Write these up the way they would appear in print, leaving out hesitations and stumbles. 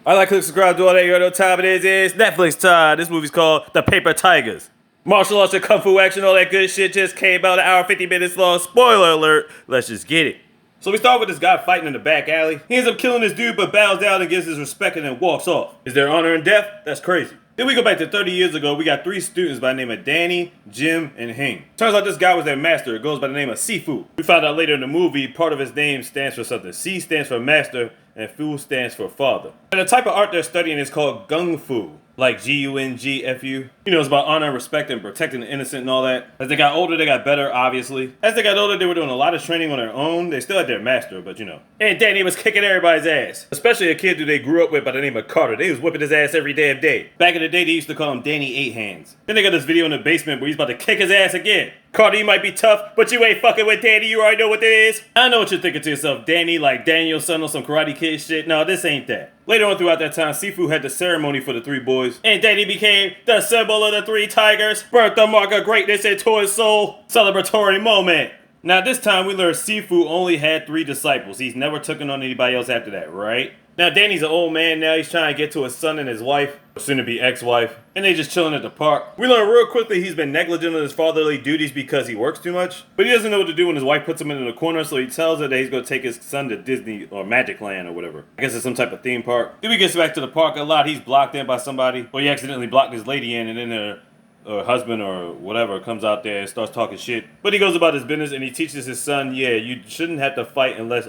I like, click, subscribe, do all that. You know what time it is. It's Netflix time. This movie's called The Paper Tigers. Martial arts and kung fu action, all that good shit just came out an hour 50 minutes long. Spoiler alert. Let's just get it. So we start with this guy fighting in the back alley. He ends up killing this dude but bows down and gives his respect and then walks off. Is there honor in death? That's crazy. Then we go back to 30 years ago. We got 3 students by the name of Danny, Jim, and Hing. Turns out this guy was their master. It goes by the name of Sifu. We found out later in the movie, part of his name stands for something. C stands for master, and Fu stands for father. And the type of art they're studying is called Gung Fu. Like G-U-N-G-F-U. You know, it's about honor, respect, and protecting the innocent and all that. As they got older, they got better, obviously. As they got older, they were doing a lot of training on their own. They still had their master, but you know. And Danny was kicking everybody's ass. Especially a kid who they grew up with by the name of Carter. They was whipping his ass every damn day. Back in the day, they used to call him Danny 8 Hands. Then they got this video in the basement where he's about to kick his ass again. Carter, you might be tough, but you ain't fucking with Danny. You already know what this is. I know what you're thinking to yourself. Danny, like Daniel's son on some Karate Kid shit. No, this ain't that. Later on throughout that time, Sifu had the ceremony for the 3 boys. And Danny became the symbol of the 3 tigers. Birthed the mark of greatness into his soul. Celebratory moment. Now this time we learned Sifu only had 3 disciples. He's never taken on anybody else after that, right? Now Danny's an old man now. He's trying to get to his son and his wife, soon to be ex-wife, and they just chilling at the park. We learn real quickly he's been negligent of his fatherly duties because he works too much, but he doesn't know what to do when his wife puts him in the corner, so he tells her that he's going to take his son to Disney or Magic Land or whatever. I guess it's some type of theme park. Then we get back to the park a lot. He's blocked in by somebody, or he accidentally blocked his lady in, and then her husband or whatever comes out there and starts talking shit. But he goes about his business and he teaches his son, yeah, you shouldn't have to fight unless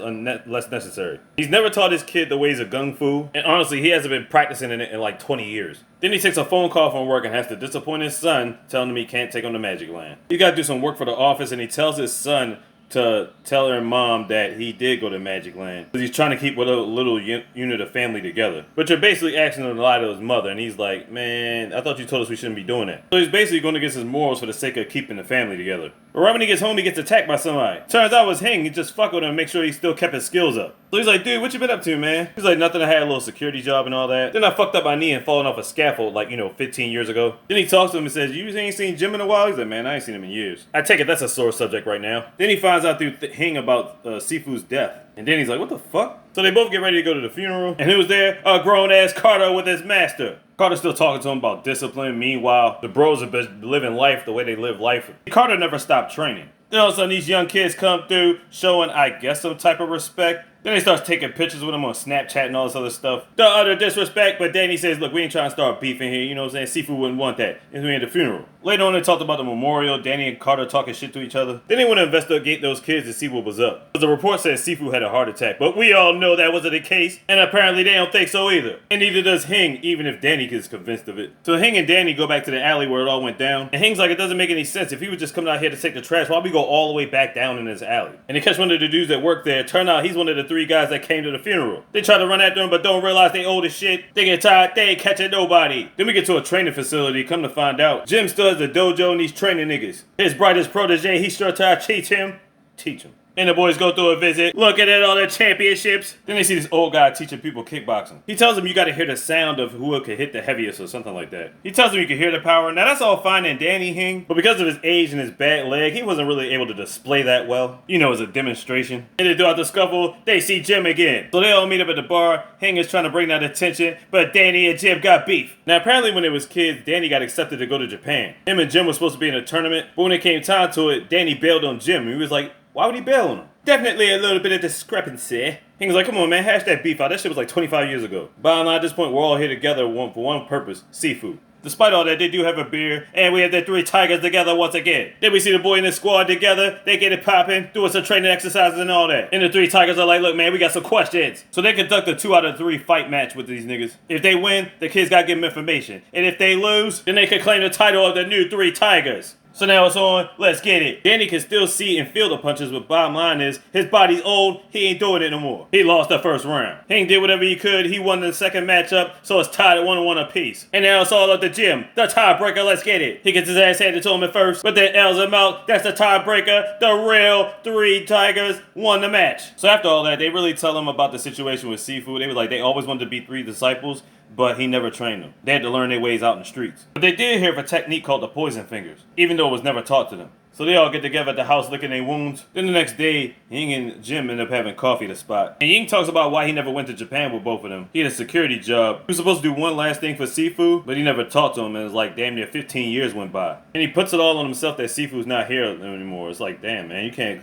necessary. He's never taught his kid the ways of Gung Fu, and honestly, he hasn't been practicing in it in like 20 years. Then he takes a phone call from work and has to disappoint his son, telling him he can't take him to Magic Land. He got to do some work for the office, and he tells his son to tell her mom that he did go to Magic Land. Because he's trying to keep a little unit of family together. But you're basically asking him to lie to his mother, and he's like, man, I thought you told us we shouldn't be doing that. So he's basically going against his morals for the sake of keeping the family together. But right when he gets home, he gets attacked by somebody. Turns out it was Hing. He just fucked with him and make sure he still kept his skills up. So he's like, dude, what you been up to, man? He's like, nothing, I had a little security job and all that. Then I fucked up my knee and fallen off a scaffold like, 15 years ago. Then he talks to him and says, you ain't seen Jim in a while? He's like, man, I ain't seen him in years. I take it that's a sore subject right now. Then he finds out through Hing about Sifu's death. And then he's like, what the fuck? So they both get ready to go to the funeral. And who's there? A grown-ass Carter with his master. Carter's still talking to him about discipline. Meanwhile, the bros have been living life the way they live life. Carter never stopped training. Then all of a sudden, these young kids come through, showing, I guess, some type of respect. Then they start taking pictures with him on Snapchat and all this other stuff. The utter disrespect, but Danny says, look, we ain't trying to start beefing here, you know what I'm saying? Sifu wouldn't want that. And we at the funeral. Later on, they talked about the memorial, Danny and Carter talking shit to each other. Then they went to investigate those kids to see what was up. The report says Sifu had a heart attack, but we all know that wasn't the case, and apparently they don't think so either. And neither does Hing, even if Danny is convinced of it. So Hing and Danny go back to the alley where it all went down, and Hing's like, it doesn't make any sense. If he was just coming out here to take the trash, why we go all the way back down in this alley? And they catch one of the dudes that work there. Turn out he's one of the 3 guys that came to the funeral. They try to run after him, but don't realize they old as shit. They get tired, they ain't catching nobody. Then we get to a training facility. Come to find out, Jim still has a dojo and he's training niggas. His brightest protege, he's sure to teach him. And the boys go through a visit, looking at all the championships. Then they see this old guy teaching people kickboxing. He tells them you gotta hear the sound of who can hit the heaviest or something like that. He tells them you can hear the power. Now that's all fine in Danny Hing, but because of his age and his bad leg, he wasn't really able to display that well. You know, as a demonstration. And then throughout the scuffle, they see Jim again. So they all meet up at the bar. Hing is trying to bring that attention, but Danny and Jim got beef. Now apparently when they was kids, Danny got accepted to go to Japan. Him and Jim were supposed to be in a tournament, but when it came time to it, Danny bailed on Jim. He was like, why would he bail on him? Definitely a little bit of discrepancy. He was like, come on, man, hash that beef out. That shit was like 25 years ago. Bottom line, at this point, we're all here together for one purpose, seafood. Despite all that, they do have a beer, and we have the 3 tigers together once again. Then we see the boy and the squad together, they get it popping, doing some training exercises and all that. And the 3 tigers are like, look, man, we got some questions. So they conduct a 2 out of 3 fight match with these niggas. If they win, the kids gotta give them information. And if they lose, then they can claim the title of the new 3 tigers. So now it's on, let's get it. Danny can still see and feel the punches, but bottom line is, his body's old, he ain't doing it no more. He lost the first round. Hing did whatever he could, he won the second matchup, so it's tied at 1-1 apiece. And now it's all up to Jim, the tiebreaker, let's get it. He gets his ass handed to him at first, but then L's him out, that's the tiebreaker, the real 3 tigers won the match. So after all that, they really tell him about the situation with Sifu. They were like, they always wanted to be 3 disciples, but he never trained them. They had to learn their ways out in the streets. But they did hear of a technique called the poison fingers, even though it was never taught to them. So they all get together at the house licking their wounds. Then the next day, Ying and Jim end up having coffee at a spot. And Ying talks about why he never went to Japan with both of them. He had a security job. He was supposed to do one last thing for Sifu, but he never talked to him, and it was like damn near 15 years went by. And he puts it all on himself that Sifu's not here anymore. It's like, damn, man, you can't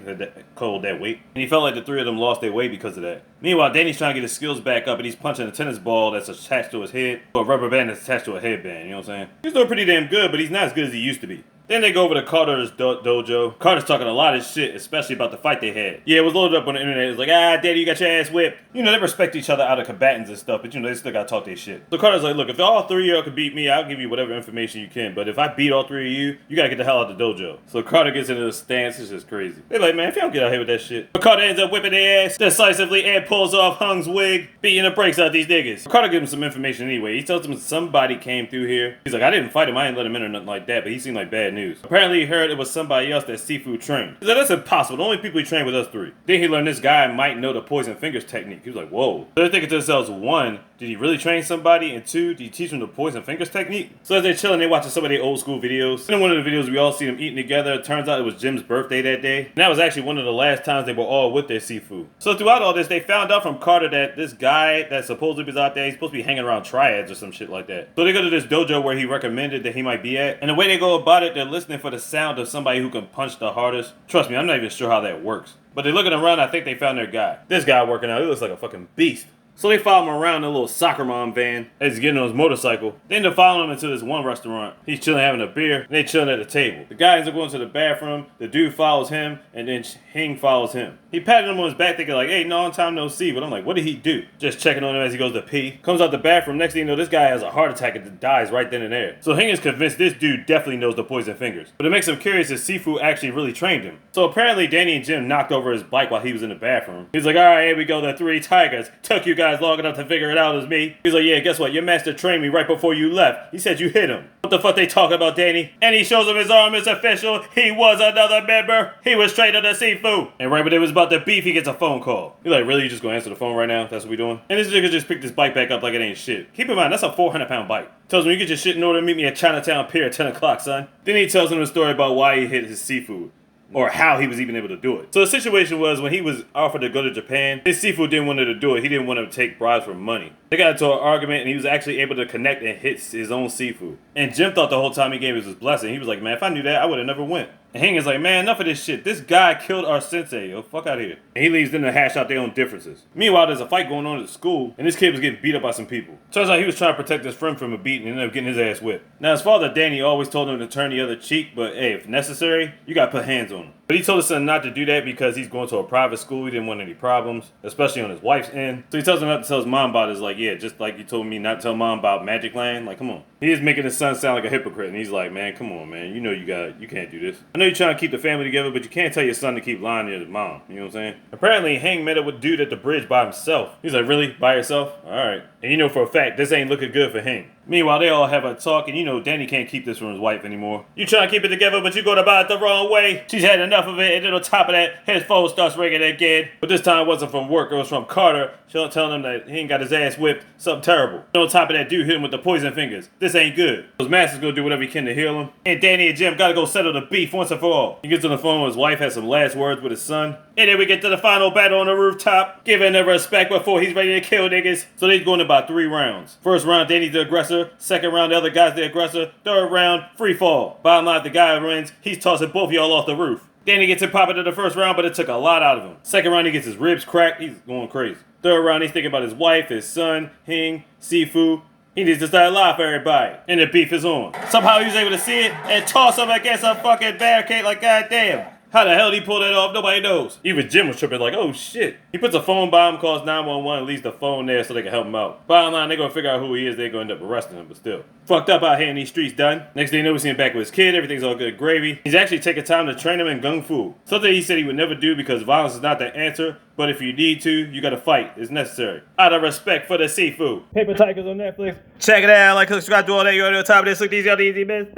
hold that weight. And he felt like the three of them lost their way because of that. Meanwhile, Danny's trying to get his skills back up, and he's punching a tennis ball that's attached to his head, or a rubber band that's attached to a headband, you know what I'm saying? He's doing pretty damn good, but he's not as good as he used to be. Then they go over to Carter's dojo. Carter's talking a lot of shit, especially about the fight they had. Yeah, it was loaded up on the internet. It was like, Daddy, you got your ass whipped. You know, they respect each other out of combatants and stuff, but you know, they still gotta talk their shit. So Carter's like, look, if all three of y'all can beat me, I'll give you whatever information you can. But if I beat all three of you, you gotta get the hell out of the dojo. So Carter gets into the stance. It's just crazy. They're like, man, if you don't get out here with that shit. But Carter ends up whipping their ass decisively and pulls off Hung's wig, beating the brakes out these niggas. Carter gives him some information anyway. He tells them somebody came through here. He's like, I didn't fight him. I didn't let him in or nothing like that, but he seemed like bad news. Apparently he heard it was somebody else that Sifu trained. He's like, that's impossible. The only people he trained with us three. Then he learned this guy might know the poison fingers technique. He was like, whoa. So they're thinking to themselves, one, did he really train somebody? And two, did he teach them the poison fingers technique? So as they're chilling, they're watching some of their old school videos. And in one of the videos, we all see them eating together. It turns out it was Jim's birthday that day. And that was actually one of the last times they were all with their Sifu. So throughout all this, they found out from Carter that this guy that supposedly was out there, he's supposed to be hanging around triads or some shit like that. So they go to this dojo where he recommended that he might be at. And the way they go about it, they're listening for the sound of somebody who can punch the hardest. Trust me, I'm not even sure how that works. But they're looking around, I think they found their guy. This guy working out, he looks like a fucking beast. So they follow him around in a little soccer mom van as he's getting on his motorcycle. They end up following him into this one restaurant. He's chilling having a beer, and they chilling at a table. The guy ends up going to the bathroom, the dude follows him, and then Hing follows him. He patted him on his back thinking like, hey, long time no see, but I'm like, what did he do? Just checking on him as he goes to pee. Comes out the bathroom, next thing you know, this guy has a heart attack and dies right then and there. So Hing is convinced this dude definitely knows the poison fingers. But it makes him curious if Sifu actually really trained him. So apparently Danny and Jim knocked over his bike while he was in the bathroom. He's like, alright, here we go, the three tigers. Took you guys long enough to figure it out as me. He's like, yeah, guess what? Your master trained me right before you left. He said you hit him. What the fuck they talking about, Danny? And he shows him his arm. It's official. He was another member. He was straight to the Sifu. And right when it was about the beef, he gets a phone call. He's like, really? You just gonna answer the phone right now? That's what we doing? And this nigga just picked his bike back up like it ain't shit. Keep in mind, that's a 400-pound bike. Tells him, you get your shit in order, meet me at Chinatown Pier at 10 o'clock, son. Then he tells him the story about why he hit his seafood. Or how he was even able to do it. So the situation was when he was offered to go to Japan, his Sifu didn't want him to do it. He didn't want him to take bribes for money. They got into an argument and he was actually able to connect and hit his own Sifu. And Jim thought the whole time he gave us his blessing. He was like, man, if I knew that, I would have never went. And Hing is like, man, enough of this shit. This guy killed our sensei. Yo, fuck out of here. And he leaves them to hash out their own differences. Meanwhile, there's a fight going on at school, and this kid was getting beat up by some people. Turns out he was trying to protect his friend from a beating and ended up getting his ass whipped. Now, his father, Danny, always told him to turn the other cheek, but hey, if necessary, you gotta put hands on him. But he told his son not to do that because he's going to a private school. He didn't want any problems, especially on his wife's end. So he tells him not to tell his mom about it. It's like, yeah, just like you told me not to tell mom about Magic Land. Like, come on. He is making his son sound like a hypocrite, and he's like, man, come on, man. You know you can't do this. I know you're trying to keep the family together, but you can't tell your son to keep lying to his mom. You know what I'm saying? Apparently, Hang met up with dude at the bridge by himself. He's like, really? By yourself? All right. And you know for a fact, this ain't looking good for Hang. Meanwhile, they all have a talk, and you know Danny can't keep this from his wife anymore. You trying to keep it together, but you go about it the wrong way. She's had enough of it, and then on top of that, his phone starts ringing again. But this time it wasn't from work, it was from Carter. She'll tell him that he ain't got his ass whipped, something terrible. And on top of that, dude hit him with the poison fingers. This ain't good. His master's gonna do whatever he can to heal him. And Danny and Jim gotta go settle the beef once and for all. He gets on the phone with his wife, has some last words with his son. And then we get to the final battle on the rooftop, giving the respect before he's ready to kill niggas. So they're going about 3 rounds. First round, Danny's the aggressor. Second round, the other guy's the aggressor. Third round, free fall. Bottom line, if the guy wins, he's tossing both y'all off the roof. Danny gets it popping in the first round, but it took a lot out of him. Second round, he gets his ribs cracked. He's going crazy. Third round, he's thinking about his wife, his son, Hing, Sifu. He needs to start live for everybody. And the beef is on. Somehow he was able to see it and toss him against a fucking barricade like goddamn. How the hell did he pull that off? Nobody knows. Even Jim was tripping like, oh shit. He puts a phone by him, calls 911, and leaves the phone there so they can help him out. Bottom line, they're gonna figure out who he is. They're gonna end up arresting him, but still. Fucked up out here in these streets, done. Next thing you know, we see him back with his kid. Everything's all good gravy. He's actually taking time to train him in Kung Fu. Something he said he would never do because violence is not the answer. But if you need to, you gotta fight. It's necessary. Out of respect for the Sifu. Paper Tigers on Netflix. Check it out. Like, subscribe, do all that. You're on the top of this. Look, these are the easy best.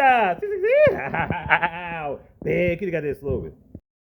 Big, you got this slogan.